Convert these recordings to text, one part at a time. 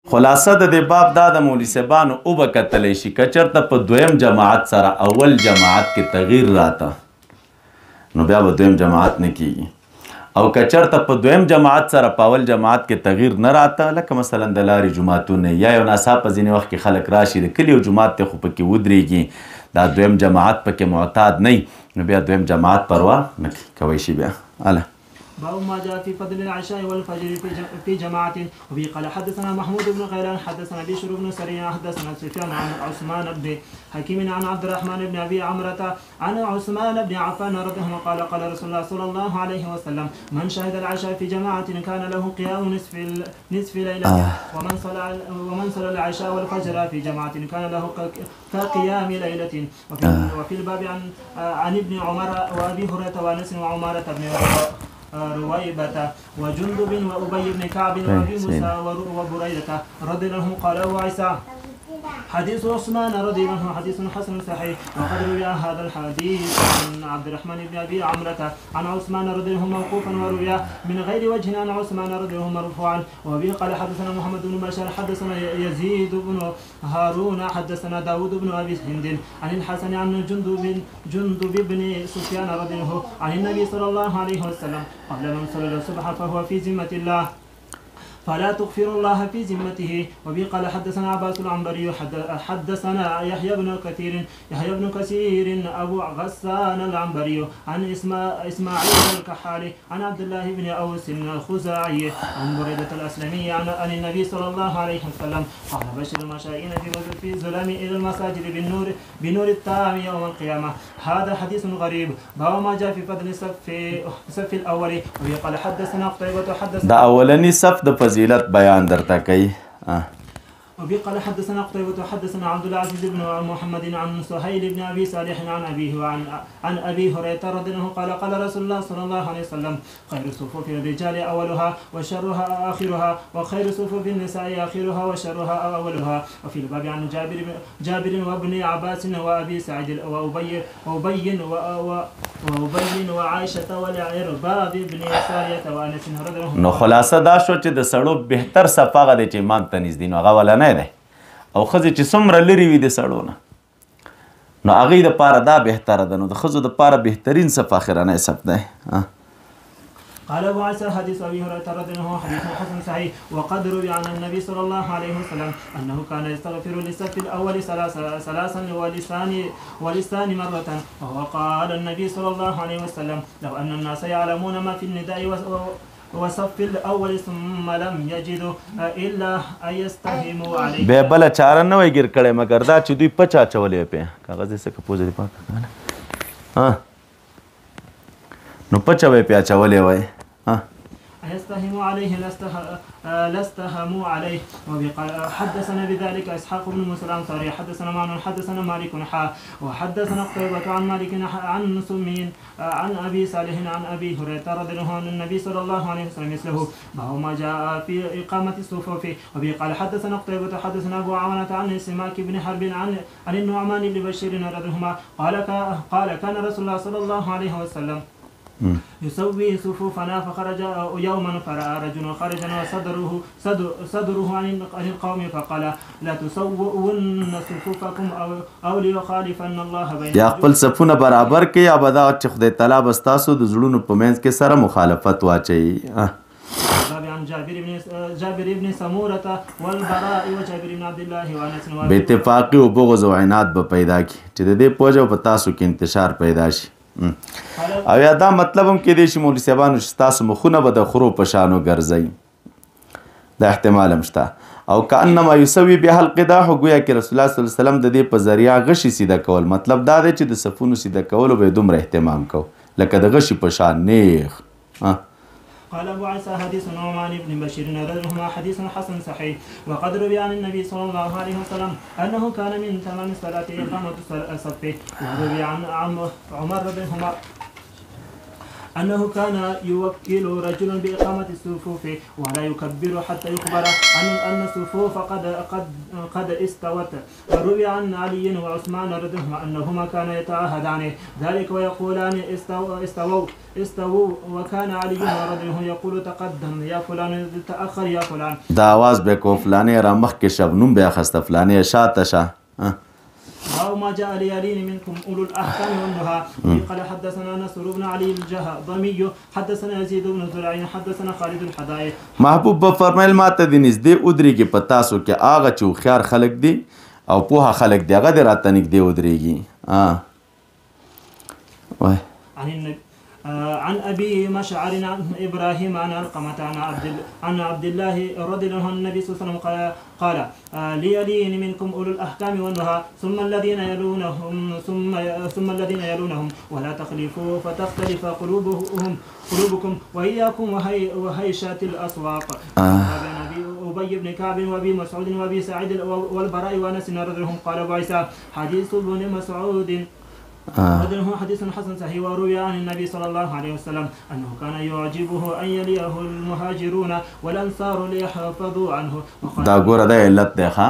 خلاصه د دې باب دا د مولوي صاحبانو اوبه کتلی شي که چېرته په دویم جماعت سره اول جماعت کې تغییر راته نو بیا به دویم جماعت نه کیږي او که چېرته په دویم جماعت سره په اول جماعت کې تغییر نه راته لکه مثلا د لارې جماعتونه یا یو ناڅاپه ځینې وخت کې خلک راشي د کلي یو جماعت دی خو پکې ودرېږي دا دویم جماعت پکې معتاد نه نو بیا دویم جماعت پروا نه کوی شي بیا اله باب ما جاء في فضل العشاء والفجر في جماعة. وبه قال حدثنا محمود بن غيلان حدثنا بشر بن سريع حدثنا سفيان عن عثمان بن حكيم عن عبد الرحمن بن أبي عمرة عن عثمان بن عفان رضي الله عنه قال قال رسول الله صلى الله عليه وسلم من شهد العشاء في جماعة كان له قيام نصف ليلة ومن صلى العشاء والفجر في جماعة كان له كقيام ليلة. وفي الباب عن ابن عمر وأبي هريرة وأنس وعمارة بن رويبة وجندب وأبي بن كعب وأبي موسى وبريدة رضي الله عنه قال أبو عيسى حديث عثمان رضي الله عنه حديث حسن صحيح. وقد روي هذا الحديث عن عبد الرحمن بن أبي عمرة عن عثمان رضي الله عنه موقوفا وروي من غير وجه عن عثمان رضي الله عنه مرفوعا. وبه قال حدثنا محمد بن بشار حدثنا يزيد بن هارون حدثنا داود بن أبي هند عن الحسن عن جندب بن سفيان رضي الله عنه عن النبي صلى الله عليه وسلم قبل من صلى الصبح فهو في ذمة الله فلا تغفر الله في ذمته. وبه قال حدثنا عباس العنبري حدثنا يحيى بن كثير أبو غسان العنبري عن إسماعيل الكحالي عن عبد الله بن أوس الخزاعي عن بريدة الأسلمي عن النبي صلى الله عليه وسلم قال بشر المشائين في ظلام إلى المساجد بنور التام يوم القيامة. هذا حديث غريب. باب ما جاء في فضل صف الأول. وبه قال حدثنا قتيبة حدثنا دا اولنی صف د فضیلت بیان درته کوي. وبه قال حدثنا قتيبة حدثنا عبد العزيز بن محمد عن سهيل بن أبي صالح عن أبيه عن أبي هريرة رضي الله عنه قال قال رسول الله صلى الله عليه وسلم خير صفوف الرجال أولها وشرها آخرها وخير صفوف النساء آخرها وشرها أولها. وفي الباب عن جابر وابن عباس وأبي سعيد وأبي وعائشة والعرباض بن سارية وأنس رضي الله عنه. نو خلاصه دا شو چې د سړو بهتر صف هغه دی چې امام ته نږدې نو هغه ولنی دی او ښځې چې څومره لرې وي د سړو نه نو هغوی دپاره دا بهتره ده نو د ښځو دپاره بهترین صف اخرنی صف دی. قال أبو عيسى حديث أبي هريرة رضي الله عنه حديث حسن صحيح. وقد روي عن النبي صلى الله عليه وسلم أنه كان يستغفر للصف الأول ثلاثا ولسان مرة. وهو قال النبي صلى الله عليه وسلم لو أن الناس يعلمون ما في النداء وصف الأول ثم لم يجدوا إلا أن يستهموا عليه. بیا بله چاره نه وی ګیر کړی مګر دا چې دوی پچ اچولی پې کاغذ یې څه که پوزه دې پاکه نو پچه به پې اچولی وی يستهموا عليه لاستهموا عليه. حدثنا بذلك اسحاق بن موسى الانصاري حدثنا معن حدثنا مالك وحدثنا قتيبة عن مالك عن سمين عن ابي صالح عن ابي هريرة رضي الله عنه النبي صلى الله عليه وسلم مثله ما جاء في اقامة الصفوف. وبه قال حدثنا قتيبة حدثنا ابو عوانة عن سماك بن حرب عن النعمان بن بشير رضي الله عنه قال كان رسول الله صلى الله عليه وسلم يسوي صفوفنا فخرج يوما فرأى رجل خرجا وصدره عن القوم فقال لا تسوون صفوفكم او ليخالفن الله بينكم. یا خپل صفونه برابر کې یا به دا چې خدای تعالی به ستاسو د زړونو په منځ کې سره مخالفت واچوي. عن جابر بن سمورة والبراء وجابر بن عبد الله وانس بے اتفاقی و بغض و عناد به پیدا کی چې د دې پوجا په تاسو کې انتشار پیدا شي. او یا دا مطلب هم کېدی شي مولوي صاحبانو چې ستاسو مخونه به د خرو په شانو ګرځئ دا احتمال هم شته. او کانما یسوي بها القداح گویا کې رسول الله صلی الله علیه وسلم د دې په ذریعه غشي سیده کول مطلب دا دی چې د صفونو سیده کولو به دومره اهتمام کو لکه د غشي په شان نیغ. قال أبو عيسى حديث نعمان بن بشير رضي حديث حسن صحيح. وقد روي عن النبي صلى الله عليه وسلم أنه كان من تمام الصلاة إقامة الصف. وروي عن عمر بن أنه كان يوكل رجل بإقامة الصفوف ولا يكبر حتى يخبر أن الصفوف قد استوت. وروي عن علي وعثمان رضي الله عنهما أنهما كانا يتعاهدان ذلك ويقولان استووا وكان علي رضي الله عنه يقول تقدم يا فلان تأخر يا فلان. دا آواز به کو فلانه را مخ کې شبنم بیا خسته فلانه شاته شه. أو ما جاء ليالين منكم أولو الأحكام والنهى. قال حدثنا نصر بن علي الجهضمي حدثنا يزيد بن زرعين حدثنا خالد الحدائي. محبوب فرمایل ماته د نږدې ودرېږي په تاسو کې هغه چې هوښیار خلک دي او پوهه خلک دي هغه دې راته نږدې ودرېږي. عن أبي مشعر عن إبراهيم عن علقمة عن عبد الله رضي الله عنه النبي صلى الله عليه وسلم قال ليلين منكم أولو الأحكام والنهى ثم الذين يلونهم ولا تخلفوا فتختلف قلوبكم وإياكم وهيشات الأسواق. أبي بن كعب وأبي مسعود وأبي سعيد والبراء وأنس رضي الله عنهم قال أبو عيسى حديث ابن مسعود هذا حديث حسن صحيح. وروي عن النبي صلى الله عليه وسلم أنه كان يعجبه أن يليه المهاجرون والأنصار ليحفظوا عنه. دا ګوره دا علت دی ښه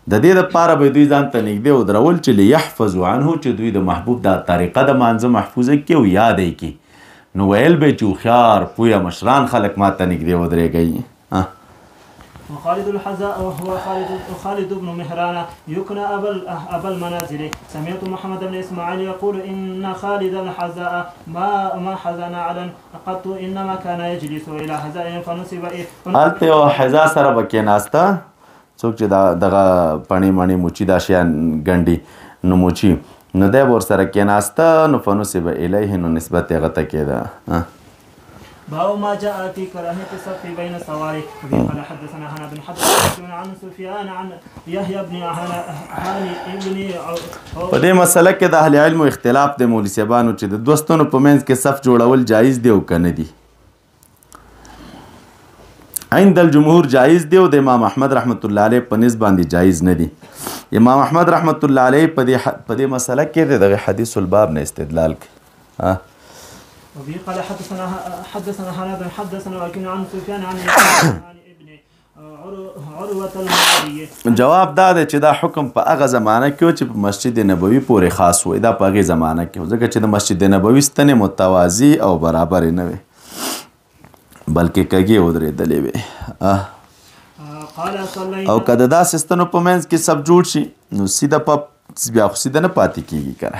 د دې دپاره به دوی ځان ته نږدې ودرول چې لیحفظوا عنه چې دوی د محبوب دا طریقه د مانځه محفوظه کړي او یاد یې کړي. نو ویل به چې هوښیار پوهه مشران خلک ما ته نږدې ودرېږئ. وخالد الحذاء وهو خالد بن مهران يكنى أبا المنازل. سمعت محمد بن إسماعيل يقول إن خالد الحذاء ما حزن على قط إنما كان يجلس إلى حذاء فنسب هلته یو حذا سره به کېناسته څوک چې دغه پڼې مڼې موچي دا شیان ګنډي نو موچي نو دی به ورسره کېناسته نو فنسب الیه نو نسبت یې هغه ته کېده. باب ما جاء في كراهية الصف بين السواري. قال حدثنا هنا بن حدثنا عن سفيان عن يحيى بن هاني ابن. په دې مسله کې د اهل علم اختلاف د مولوي صاحبانو چې د دوستانو په منځ کې صف جوړول جایز دی او که نه دي. عند الجمهور جایز دی او د امام احمد رحمت الله علیه په نسبت باندې جایز نه دي. امام احمد رحمت الله علیه په دې مسله کې دغه حدیث الباب نه استدلال کوي. وبه قال حدثنا هناد حدثنا ولكن عن سفيان عن ابن عروة المعري. جواب دا دی چې دا حکم په هغه زمانه کې و چې په مسجد نبوي پورې خاص و. دا په هغې زمانه کې و ځکه چې د مسجد نبوي ستنې متوازي او برابرې نه وې بلکې کږې ودرېدلې وې. او که د داسې ستنو په منځ کې سب جوړ شي نو سیده بیا خو سیده نه پاتې کېږي که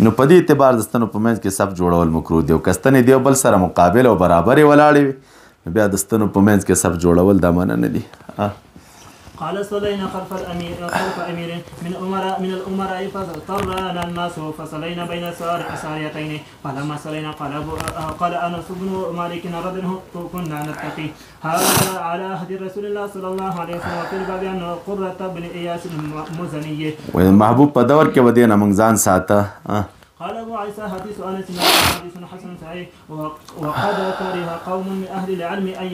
نو په دې اعتبار د ستنو په منځ کې صف جوړول مکروه دی او که ستنې د یو بل سره مقابل او برابرې ولاړې وي نو بیا د ستنو په منځ کې صف جوړول دا منع نه دي. قال صلينا خلف أمير من الأمراء فاضطرنا الناس فصلينا بين ساريتين فلما صلينا قال أنس بن مالك رضي الله عنه كنا نتقي هذا على عهد رسول الله صلى الله عليه وسلم وفي الباب أن قرة بن إياس المزني محبوب په دور کې ودې نه موږ ځان ساته. قال أبو عيسى حديث أنس حديث حسن صحيح. وقد كره قوم من أهل العلم أن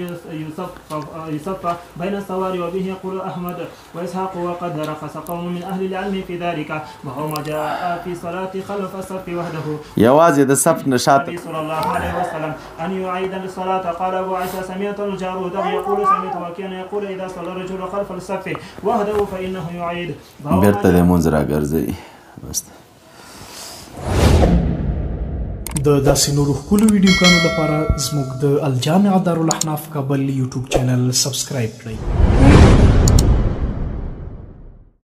يصف بين السواري وبه يقول أحمد وإسحاق وقد رخص قوم من أهل العلم في ذلك وهو ما جاء في صلاة خلف الصف وحده. يوازي د صف نشاط صلى الله عليه وسلم أن يعيد الصلاة. قال أبو عيسى سمعت الجارود يقول سمعت وكان يقول إذا صلى الرجل خلف الصف وحده فإنه يعيد. بیرته د منځ راګرځي. د داسې نورو ښکلو ویډیوګانو لپاره زموږ د الجامع دارالاحناف کابل یوټیوب چینل سبسکرایب کړئ.